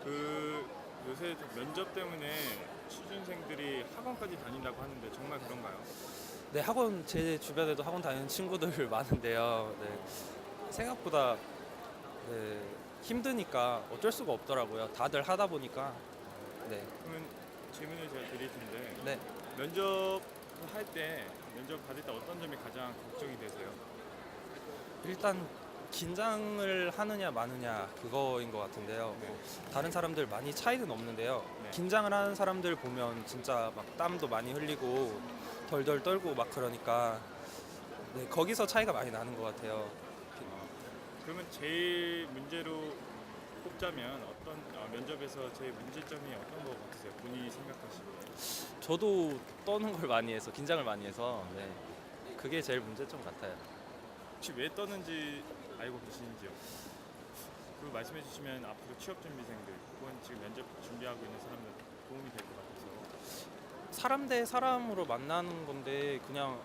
그 요새 면접 때문에 취준생들이 학원까지 다닌다고 하는데 정말 그런가요? 네, 학원 제 주변에도 학원 다니는 친구들 많은데요. 네, 생각보다 네, 힘드니까 어쩔 수가 없더라고요. 다들 하다 보니까. 네. 그러면 질문을 제가 드릴 텐데 네. 면접 할 때 면접 받을 때 어떤 점이 가장 걱정이 되세요? 일단 긴장을 하느냐 마느냐 그거인 것 같은데요. 뭐 다른 사람들 많이 차이는 없는데요. 네. 긴장을 하는 사람들 보면 진짜 막 땀도 많이 흘리고 덜덜 떨고 막 그러니까 네, 거기서 차이가 많이 나는 것 같아요. 그러면 제일 문제로 꼽자면 어떤 면접에서 제일 문제점이 어떤 거 같으세요? 본인이 생각하시기에? 저도 떠는 걸 많이 해서 긴장을 많이 해서 네, 그게 제일 문제점 같아요. 혹시 왜 떠는지 알고 계시는지요? 그리고 말씀해 주시면 앞으로 취업 준비생들 혹은 지금 면접 준비하고 있는 사람들 도움이 될 것 같아서. 사람 대 사람으로 만나는 건데 그냥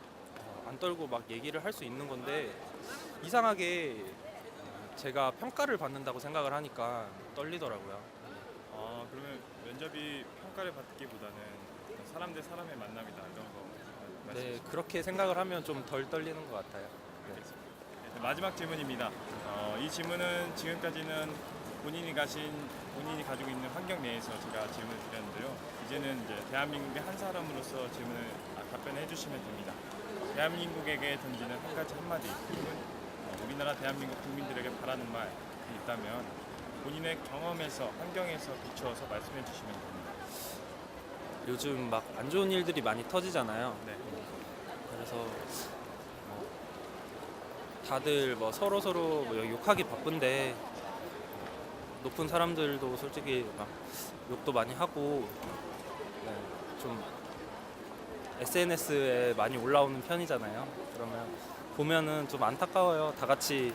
안 떨고 막 얘기를 할 수 있는 건데 이상하게 제가 평가를 받는다고 생각을 하니까 떨리더라고요. 그러면 면접이 평가를 받기보다는 사람 대 사람의 만남이다 이런 거. 네, 그렇게 생각을 하면 좀 덜 떨리는 것 같아요. 네. 네, 마지막 질문입니다. 이 질문은 지금까지는 본인이 가지고 있는 환경 내에서 제가 질문을 드렸는데요. 이제는 이제 대한민국의 한 사람으로서 질문을 답변해 주시면 됩니다. 대한민국에게 던지는 한 가지 한마디 혹은 우리나라 대한민국 국민들에게 바라는 말이 있다면 본인의 경험에서 환경에서 비추어서 말씀해 주시면 됩니다. 요즘 막 안 좋은 일들이 많이 터지잖아요. 네. 그래서 다들 뭐 서로 뭐 욕하기 바쁜데 높은 사람들도 솔직히 막 욕도 많이 하고 네, 좀 SNS에 많이 올라오는 편이잖아요. 그러면 보면은 좀 안타까워요. 다 같이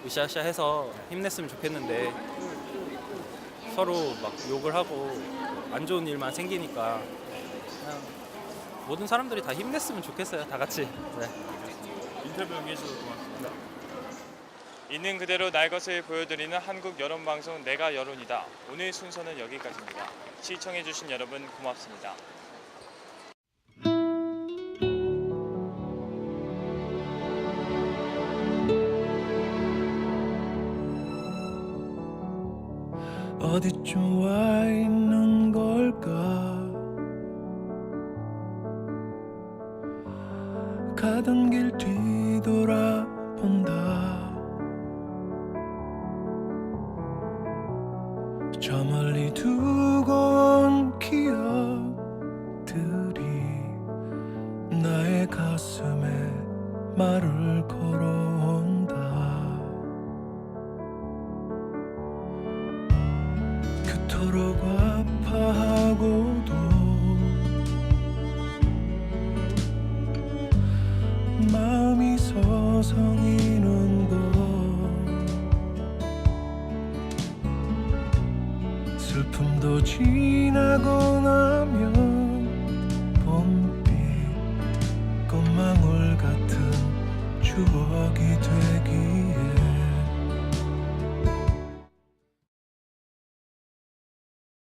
으쌰으쌰해서 힘냈으면 좋겠는데 서로 막 욕을 하고 안 좋은 일만 생기니까 그냥 모든 사람들이 다 힘냈으면 좋겠어요. 다 같이. 네. 인터뷰 응해주셔서 고맙습니다. 있는 그대로 날 것을 보여드리는 한국 여론방송 내가 여론이다. 오늘 순서는 여기까지입니다. 시청해주신 여러분 고맙습니다. 어디쯤 와 있는 걸까? 가던 길 뒤돌아본다. 저 멀리 두고 온 기억들이 나의 가슴에 말을 걸어온다. 그토록 아파하고도 마음이 서성이는 것, 슬픔도 지나고 나면 봄빛 꽃망울 같은 추억이 되기에